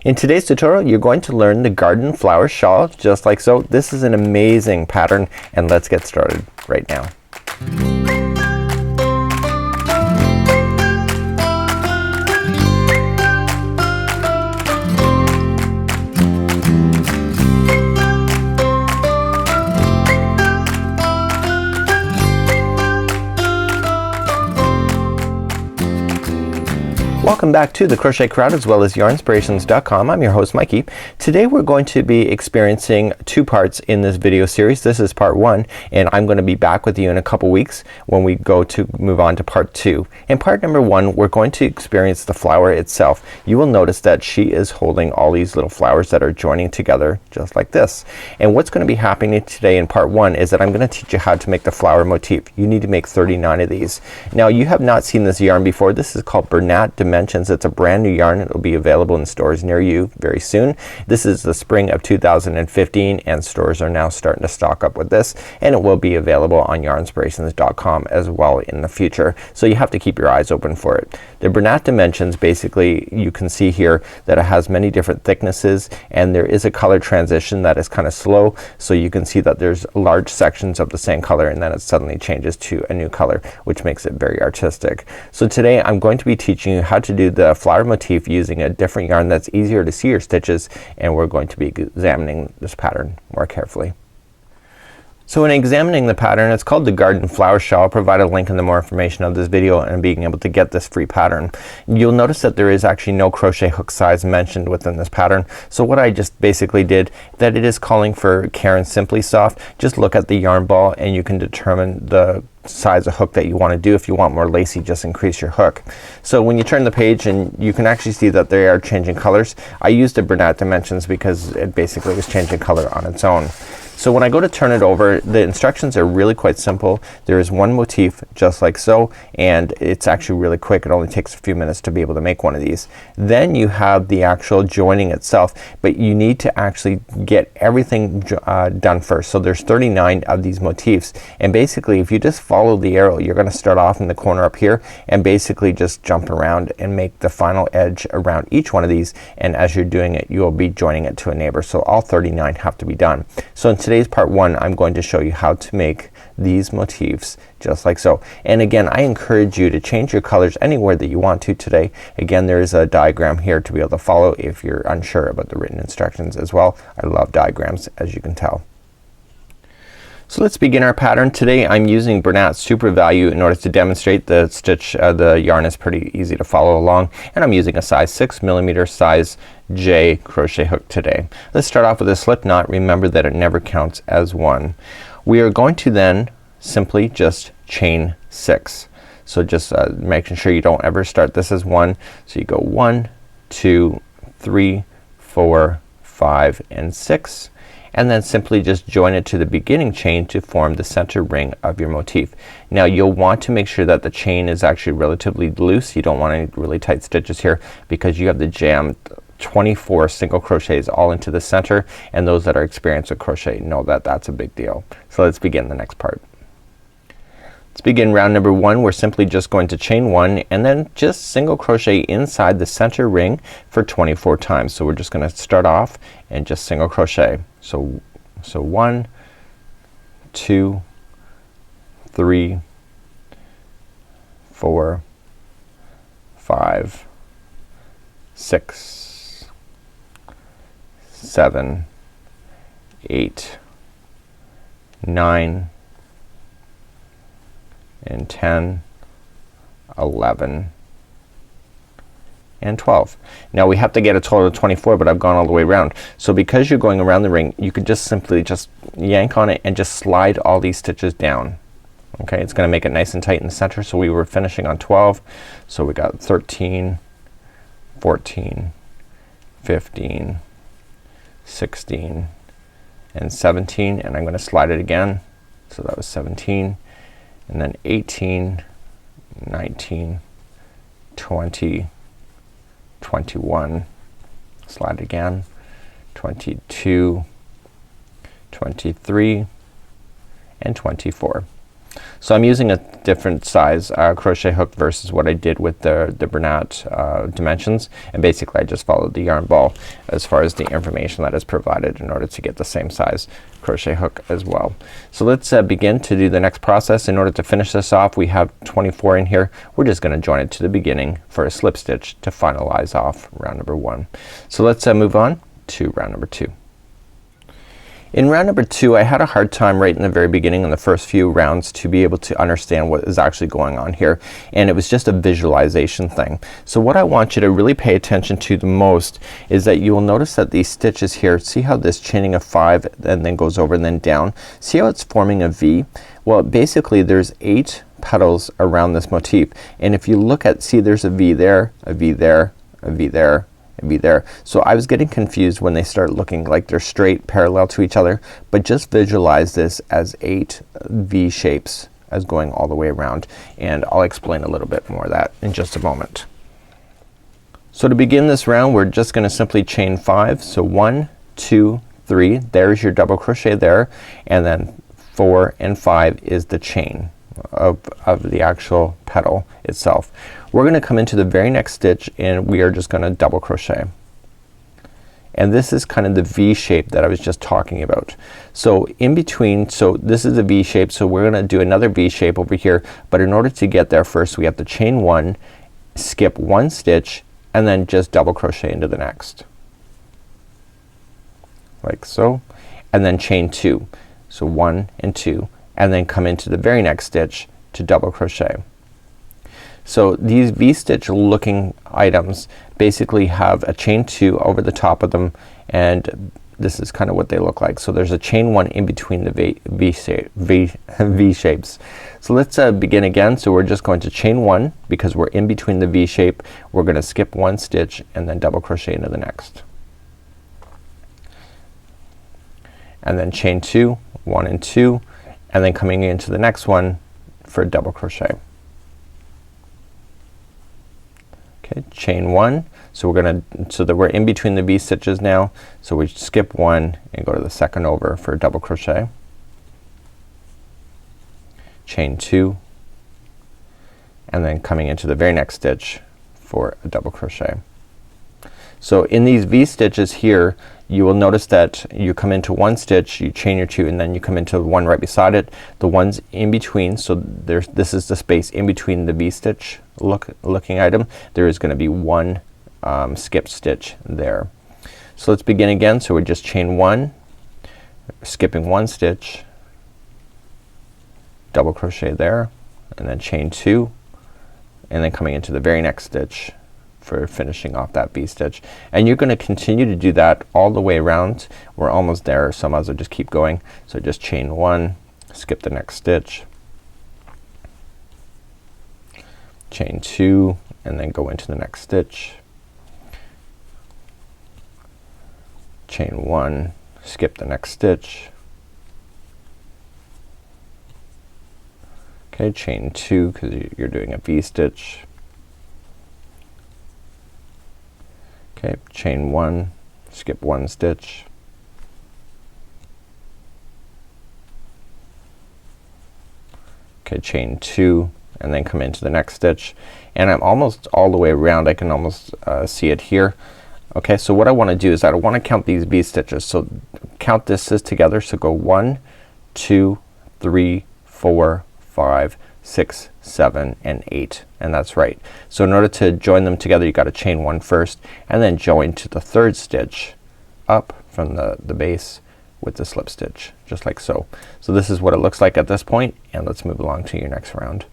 In today's tutorial you're going to learn the garden flower shawl just like so. This is an amazing pattern and let's get started right now. Welcome back to the Crochet Crowd as well as yarnspirations.com. I'm your host Mikey. Today we're going to be experiencing two parts in this video series. This is part one and I'm going to be back with you in a couple weeks when we go to move on to part two. In part number one we're going to experience the flower itself. You will notice that she is holding all these little flowers that are joining together just like this. And what's going to be happening today in part one is that I'm going to teach you how to make the flower motif. You need to make 39 of these. Now you have not seen this yarn before. This is called Bernat Dimensions. It's a brand new yarn. It will be available in stores near you very soon. This is the spring of 2015 and stores are now starting to stock up with this, and it will be available on yarnspirations.com as well in the future. So you have to keep your eyes open for it. The Bernat Dimensions, basically you can see here that it has many different thicknesses and there is a color transition that is kind of slow. So you can see that there's large sections of the same color and then it suddenly changes to a new color, which makes it very artistic. So today I'm going to be teaching you how to do the flower motif using a different yarn that's easier to see your stitches, and we're going to be examining this pattern more carefully. So in examining the pattern, it's called the Garden Flower Shawl. I'll provide a link in the more information of this video and being able to get this free pattern. You'll notice that there is actually no crochet hook size mentioned within this pattern. So what I just basically did, that it is calling for Caron Simply Soft. Just look at the yarn ball and you can determine the size of hook that you want to do. If you want more lacy, just increase your hook. So when you turn the page and you can actually see that they are changing colors. I used the Bernat Dimensions because it basically was changing color on its own. So when I go to turn it over, the instructions are really quite simple. There is one motif just like so, and it's actually really quick. It only takes a few minutes to be able to make one of these. Then you have the actual joining itself, but you need to actually get everything done first. So there's 39 of these motifs, and basically if you just follow the arrow, you're gonna start off in the corner up here and basically just jump around and make the final edge around each one of these, and as you're doing it you will be joining it to a neighbor. So all 39 have to be done. So in today's part one I'm going to show you how to make these motifs just like so. And again, I encourage you to change your colors anywhere that you want to today. Again, there is a diagram here to be able to follow if you're unsure about the written instructions as well. I love diagrams, as you can tell. So let's begin our pattern. Today I'm using Bernat Super Value in order to demonstrate the stitch. The yarn is pretty easy to follow along, and I'm using a size 6mm size J crochet hook today. Let's start off with a slip knot. Remember that it never counts as one. We are going to then simply just chain 6. So just making sure you don't ever start this as one. So you go 1, 2, 3, 4, 5 and 6. And then simply just join it to the beginning chain to form the center ring of your motif. Now you'll want to make sure that the chain is actually relatively loose. You don't want any really tight stitches here because you have to jam 24 single crochets all into the center, and those that are experienced with crochet know that that's a big deal. So let's begin the next part. Let's begin round number one. We're simply just going to chain 1 and then just single crochet inside the center ring for 24 times. So we're just gonna start off and just single crochet. So 1, 2, 3, 4, 5, 6, 7, 8, 9 and 10, 11 and 12. Now we have to get a total of 24, but I've gone all the way around. So because you're going around the ring, you could just simply just yank on it and just slide all these stitches down. Okay, it's gonna make it nice and tight in the center. So we were finishing on 12. So we got 13, 14, 15, 16 and 17, and I'm gonna slide it again. So that was 17, and then 18, 19, 20, 21, slide again, 22, 23 and 24. So I'm using a different size crochet hook versus what I did with the Bernat dimensions, and basically I just followed the yarn ball as far as the information that is provided in order to get the same size crochet hook as well. So let's begin to do the next process. In order to finish this off, we have 24 in here. We're just gonna join it to the beginning for a slip stitch to finalize off round number 1. So let's move on to round number 2. In round number 2 I had a hard time right in the very beginning in the first few rounds to be able to understand what is actually going on here, and it was just a visualization thing. So what I want you to really pay attention to the most is that you will notice that these stitches here, see how this chaining of 5 and then goes over and then down, see how it's forming a V? Well, basically there's 8 petals around this motif, and if you look at, see there's a V there, a V there, a V there, be there. So I was getting confused when they start looking like they're straight parallel to each other, but just visualize this as 8 V shapes as going all the way around, and I'll explain a little bit more of that in just a moment. So to begin this round we're just gonna simply chain 5. So 1, 2, 3, there's your double crochet there, and then 4 and 5 is the chain of the actual petal itself. We're gonna come into the very next stitch and we are just gonna double crochet, and this is kind of the V shape that I was just talking about. So in between, so this is a V shape, so we're gonna do another V shape over here, but in order to get there first we have to chain 1, skip 1 stitch, and then just double crochet into the next like so, and then chain 2. So 1 and 2, and then come into the very next stitch to double crochet. So these V-stitch looking items basically have a chain 2 over the top of them, and this is kind of what they look like. So there's a chain 1 in between the V shapes. So let's begin again. So we're just going to chain 1 because we're in between the V shape. We're gonna skip 1 stitch and then double crochet into the next, and then chain 2, 1 and 2, and then coming into the next one for a double crochet. Okay, chain 1. So we're gonna, so that we're in between the V stitches now, so we skip 1 and go to the second over for a double crochet, chain 2, and then coming into the very next stitch for a double crochet. So in these V stitches here you will notice that you come into 1 stitch, you chain your 2, and then you come into 1 right beside it. The ones in between, so there's, this is the space in between the V stitch looking item. There is gonna be 1 skip stitch there. So let's begin again. So we just chain 1, skipping 1 stitch, double crochet there, and then chain 2, and then coming into the very next stitch for finishing off that V stitch. And you're gonna continue to do that all the way around. We're almost there, so I might as well just keep going. So just chain 1, skip the next stitch, chain 2, and then go into the next stitch, chain 1, skip the next stitch, okay, chain 2 because you're doing a V stitch, okay, chain 1, skip 1 stitch, okay, chain 2, and then come into the next stitch, and I'm almost all the way around. I can almost see it here. Okay, so what I want to do is I want to count these V stitches. So count this together. So go 1, 2, 3, 4, 5, 6, 7, and 8, and that's right. So in order to join them together you got to chain 1 first, and then join to the 3rd stitch up from the base with the slip stitch, just like so. So this is what it looks like at this point, and let's move along to your next round.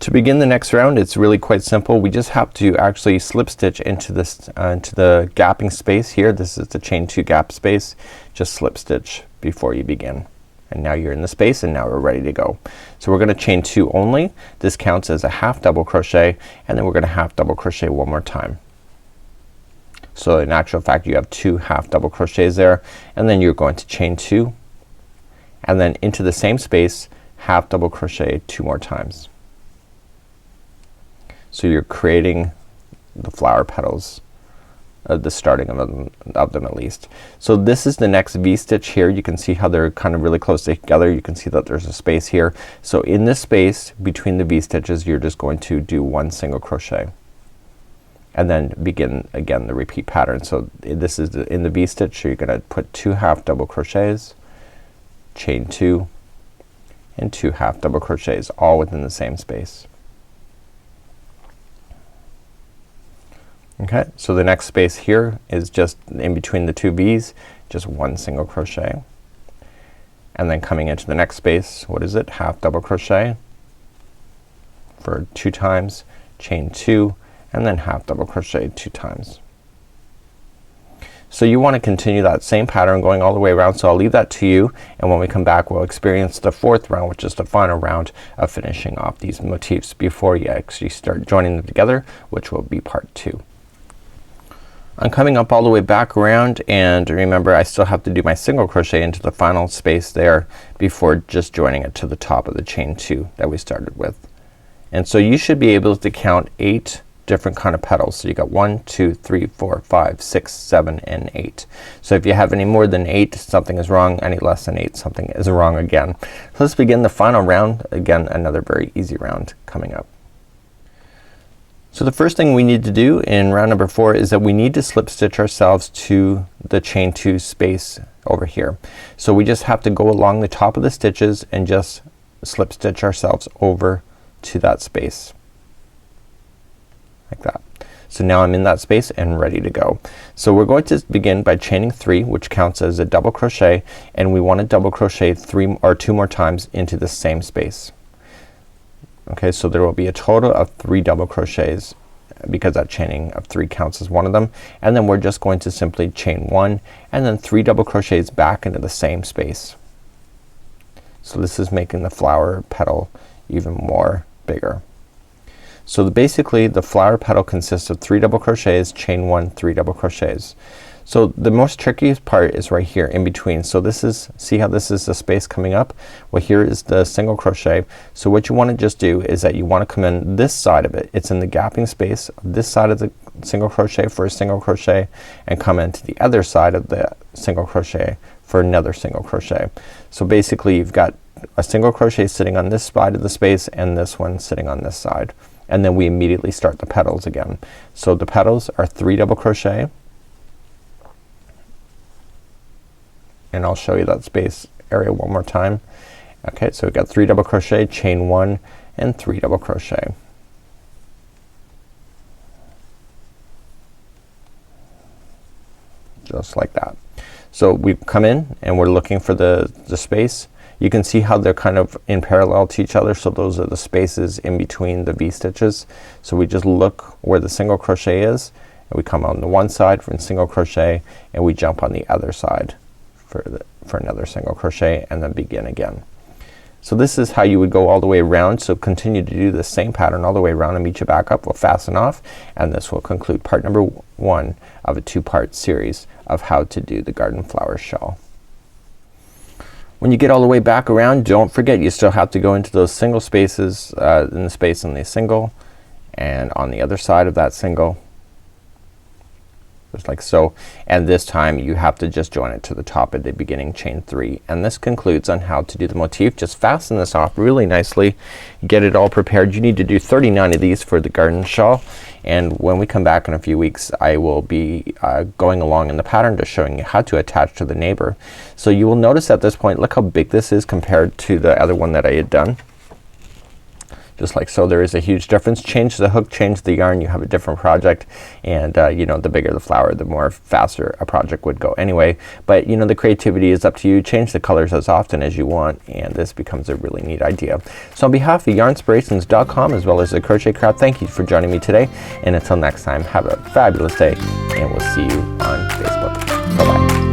To begin the next round it's really quite simple. We just have to actually slip stitch into this into the gapping space here. This is the chain 2 gap space. Just slip stitch before you begin, and now you're in the space, and now we're ready to go. So we're gonna chain 2 only. This counts as a half double crochet, and then we're gonna half double crochet one more time. So in actual fact you have 2 half double crochets there, and then you're going to chain 2, and then into the same space half double crochet 2 more times. So you're creating the flower petals the starting of them at least. So this is the next V-stitch here. You can see how they're kind of really close together. You can see that there's a space here. So in this space between the V-stitches you're just going to do one single crochet and then begin again the repeat pattern. So this is in the V-stitch, so you're gonna put 2 half double crochets, chain 2 and 2 half double crochets all within the same space. Okay, so the next space here is just in between the 2 V's, just one single crochet, and then coming into the next space, what is it, half double crochet for 2 times, chain 2 and then half double crochet 2 times. So you want to continue that same pattern going all the way around, so I'll leave that to you, and when we come back we'll experience the 4th round, which is the final round of finishing off these motifs before you actually start joining them together, which will be part 2. I'm coming up all the way back around, and remember I still have to do my single crochet into the final space there before just joining it to the top of the chain 2 that we started with. And so you should be able to count 8 different kind of petals. So you got 1, 2, 3, 4, 5, 6, 7 and 8. So if you have any more than 8 something is wrong, any less than 8 something is wrong again. So let's begin the final round. Again, another very easy round coming up. So the first thing we need to do in round number 4 is that we need to slip stitch ourselves to the chain 2 space over here. So we just have to go along the top of the stitches and just slip stitch ourselves over to that space like that. So now I'm in that space and ready to go. So we're going to begin by chaining 3, which counts as a double crochet, and we want to double crochet 3 or 2 more times into the same space. Okay, so there will be a total of 3 double crochets because that chaining of 3 counts as one of them, and then we're just going to simply chain 1 and then 3 double crochets back into the same space. So this is making the flower petal even more bigger. So basically the flower petal consists of 3 double crochets, chain 1, 3 double crochets. So the most trickiest part is right here in between. So this is, see how this is the space coming up? Well, here is the single crochet. So what you want to just do is that you want to come in this side of it. It's in the gapping space of this side of the single crochet for a single crochet, and come into the other side of the single crochet for another single crochet. So basically you've got a single crochet sitting on this side of the space and this one sitting on this side, and then we immediately start the petals again. So the petals are 3 double crochet, and I'll show you that space area one more time. Okay, so we've got 3 double crochet, chain 1 and 3 double crochet. Just like that. So we come in and we're looking for the space. You can see how they're kind of in parallel to each other, so those are the spaces in between the V-stitches. So we just look where the single crochet is, and we come on the one side for a single crochet, and we jump on the other side for another single crochet, and then begin again. So this is how you would go all the way around. So continue to do the same pattern all the way around and meet you back up. We'll fasten off, and this will conclude part number 1 of a 2-part series of how to do the garden flower shawl. When you get all the way back around, don't forget you still have to go into those single spaces in the space on the single and on the other side of that single, just like so, and this time you have to just join it to the top at the beginning, chain 3, and this concludes on how to do the motif. Just fasten this off really nicely, get it all prepared. You need to do 39 of these for the garden shawl, and when we come back in a few weeks I will be going along in the pattern just showing you how to attach to the neighbor. So you will notice at this point, look how big this is compared to the other one that I had done. Just like so, there is a huge difference. Change the hook, change the yarn, you have a different project, and you know, the bigger the flower, the more faster a project would go anyway. But you know, the creativity is up to you. Change the colors as often as you want, and this becomes a really neat idea. So on behalf of yarnspirations.com as well as the Crochet Crowd, thank you for joining me today, and until next time, have a fabulous day, and we'll see you on Facebook. Bye bye.